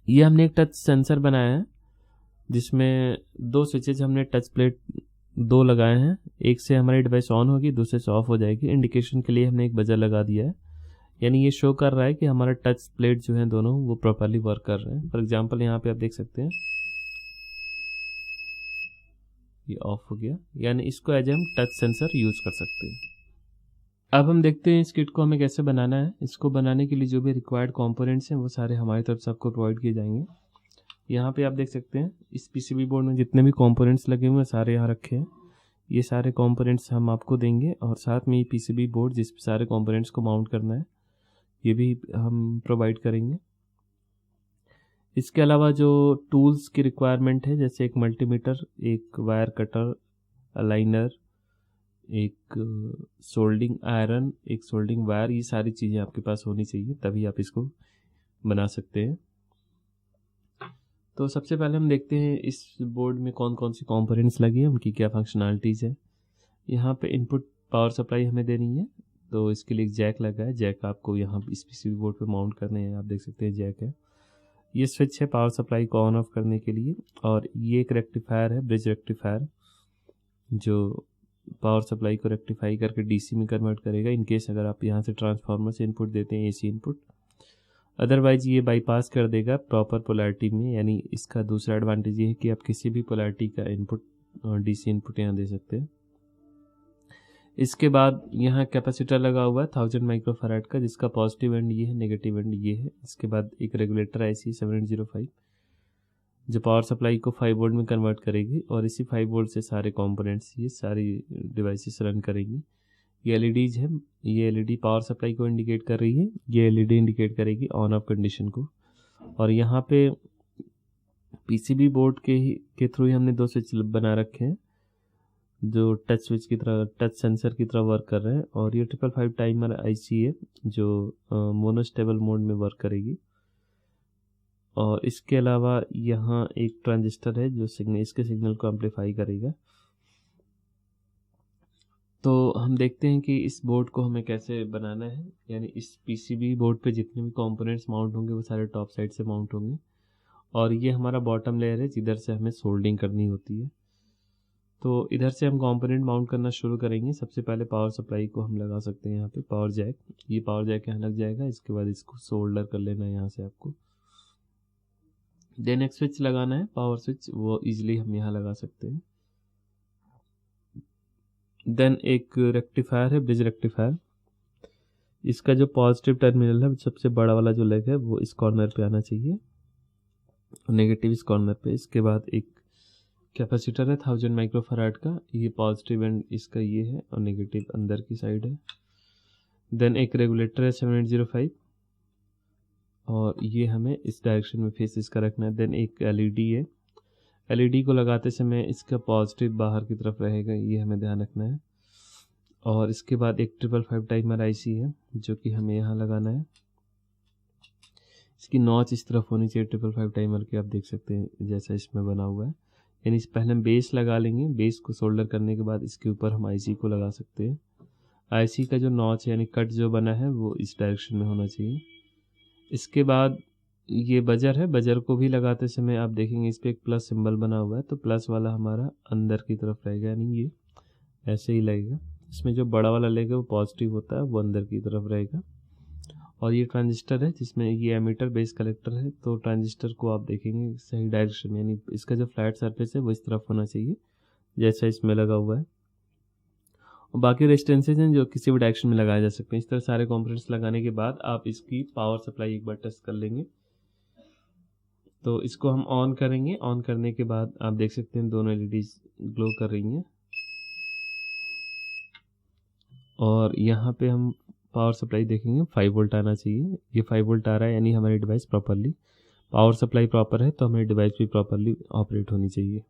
ये हमने एक टच सेंसर बनाया है जिसमें दो स्विचेज हमने टच प्लेट दो लगाए हैं। एक से हमारी डिवाइस ऑन होगी, दूसरे से ऑफ हो जाएगी। इंडिकेशन के लिए हमने एक बजर लगा दिया है, यानी ये शो कर रहा है कि हमारा टच प्लेट जो है दोनों वो प्रॉपरली वर्क कर रहे हैं। फॉर एग्जांपल यहाँ पे आप देख सकते हैं ये ऑफ हो गया, यानी इसको एज हम टच सेंसर यूज कर सकते हैं। अब हम देखते हैं इस किट को हमें कैसे बनाना है। इसको बनाने के लिए जो भी रिक्वायर्ड कंपोनेंट्स हैं वो सारे हमारी तरफ से आपको प्रोवाइड किए जाएंगे। यहाँ पे आप देख सकते हैं इस पीसीबी बोर्ड में जितने भी कंपोनेंट्स लगे हुए हैं सारे यहाँ रखे हैं। ये सारे कंपोनेंट्स हम आपको देंगे और साथ में ये पीसीबी बोर्ड जिस पे सारे कंपोनेंट्स को माउंट करना है ये भी हम प्रोवाइड करेंगे। इसके अलावा जो टूल्स की रिक्वायरमेंट है जैसे एक मल्टीमीटर, एक वायर कटर, अलाइनर, एक सोल्डिंग आयरन, एक सोल्डिंग वायर, ये सारी चीज़ें आपके पास होनी चाहिए तभी आप इसको बना सकते हैं। तो सबसे पहले हम देखते हैं इस बोर्ड में कौन कौन सी कंपोनेंट्स लगी हैं, उनकी क्या फंक्शनैलिटीज़ है। यहाँ पे इनपुट पावर सप्लाई हमें देनी है, तो इसके लिए एक जैक लगा है। जैक आपको यहाँ इस पीसीबी बोर्ड पे माउंट करने हैं। आप देख सकते हैं जैक है। ये स्विच है पावर सप्लाई को ऑन ऑफ करने के लिए, और ये एक रेक्टिफायर है, ब्रिज रेक्टिफायर, जो पावर सप्लाई को रेक्टिफाई करके डीसी में कन्वर्ट करेगा इन केस अगर आप यहाँ से ट्रांसफार्मर से इनपुट देते हैं, एसी इनपुट। अदरवाइज ये बाईपास कर देगा प्रॉपर पोलैरिटी में, यानी इसका दूसरा एडवांटेज ये है कि आप किसी भी पोलैरिटी का इनपुट डीसी इनपुट यहाँ दे सकते हैं। इसके बाद यहाँ कैपेसिटर लगा हुआ है 1000 माइक्रोफैराड का, जिसका पॉजिटिव एंड ये है, नेगेटिव एंड ये है। इसके बाद एक रेगुलेटर आईसी 7805 जो पावर सप्लाई को 5 वोल्ट में कन्वर्ट करेगी, और इसी 5 वोल्ट से सारे कंपोनेंट्स ये सारी डिवाइसेस रन करेंगी। ये एलईडीज है, ये एलईडी पावर सप्लाई को इंडिकेट कर रही है, ये एलईडी इंडिकेट करेगी ऑन ऑफ कंडीशन को। और यहाँ पे पीसीबी बोर्ड के थ्रू ही हमने दो स्विच बना रखे हैं जो टच स्विच की तरह, टच सेंसर की तरह वर्क कर रहे हैं। और ये 555 टाइमर आईसी है जो मोनोस्टेबल मोड में वर्क करेगी। और इसके अलावा यहाँ एक ट्रांजिस्टर है जो इसके सिग्नल को एम्पलीफाई करेगा। तो हम देखते हैं कि इस बोर्ड को हमें कैसे बनाना है, यानी इस पीसीबी बोर्ड पे जितने भी कंपोनेंट्स माउंट होंगे वो सारे टॉप साइड से माउंट होंगे, और ये हमारा बॉटम लेयर है जिधर से हमें सोल्डिंग करनी होती है। तो इधर से हम कंपोनेंट माउंट करना शुरू करेंगे। सबसे पहले पावर सप्लाई को हम लगा सकते हैं यहाँ पे, पावर जैक, ये पावर जैक यहाँ लग जाएगा। इसके बाद इसको सोल्डर कर लेना है यहाँ से आपको। देन एक स्विच लगाना है, पावर स्विच, वो इजीली हम यहाँ लगा सकते हैं। देन एक रेक्टिफायर है, ब्रिज रेक्टिफायर, इसका जो पॉजिटिव टर्मिनल है, सबसे बड़ा वाला जो लेग है वो इस कॉर्नर पे आना चाहिए और नेगेटिव इस कॉर्नर पे। इसके बाद एक कैपेसिटर है 1000 माइक्रोफैराड का, ये पॉजिटिव एंड इसका ये है और नेगेटिव अंदर की साइड है। देन एक रेगुलेटर है 7805 और ये हमें इस डायरेक्शन में फेस इसका रखना है। देन एक एलईडी है, एलईडी को लगाते समय इसका पॉजिटिव बाहर की तरफ रहेगा, ये हमें ध्यान रखना है। और इसके बाद एक 555 टाइमर आईसी है जो कि हमें यहाँ लगाना है। इसकी नॉच इस तरफ होनी चाहिए 555 टाइमर की, आप देख सकते हैं जैसा इसमें बना हुआ है। यानी इस पहले हम बेस लगा लेंगे, बेस को सोल्डर करने के बाद इसके ऊपर हम आईसी को लगा सकते हैं। आईसी का जो नॉच यानी कट जो बना है वो इस डायरेक्शन में होना चाहिए। इसके बाद ये बजर है, बजर को भी लगाते समय आप देखेंगे इस पर एक प्लस सिंबल बना हुआ है, तो प्लस वाला हमारा अंदर की तरफ रहेगा, यानी ये ऐसे ही लगेगा। इसमें जो बड़ा वाला लेगा वो पॉजिटिव होता है, वो अंदर की तरफ रहेगा। और ये ट्रांजिस्टर है जिसमें ये एमीटर बेस कलेक्टर है, तो ट्रांजिस्टर को आप देखेंगे सही डायरेक्शन में, यानी इसका जो फ्लैट सरफेस है वो इस तरफ होना चाहिए जैसा इसमें लगा हुआ है। और बाकी रेजिस्टेंसेज हैं जो किसी भी डायरेक्शन में लगाए जा सकते हैं। इस तरह सारे कंपोनेंट्स लगाने के बाद आप इसकी पावर सप्लाई एक बार टेस्ट कर लेंगे। तो इसको हम ऑन करेंगे, ऑन करने के बाद आप देख सकते हैं दोनों एलईडीज ग्लो कर रही हैं। और यहाँ पे हम पावर सप्लाई देखेंगे 5 वोल्ट आना चाहिए, ये 5 वोल्ट आ रहा है, यानी हमारी device properly power supply proper है, तो हमारी डिवाइस भी प्रॉपरली ऑपरेट होनी चाहिए।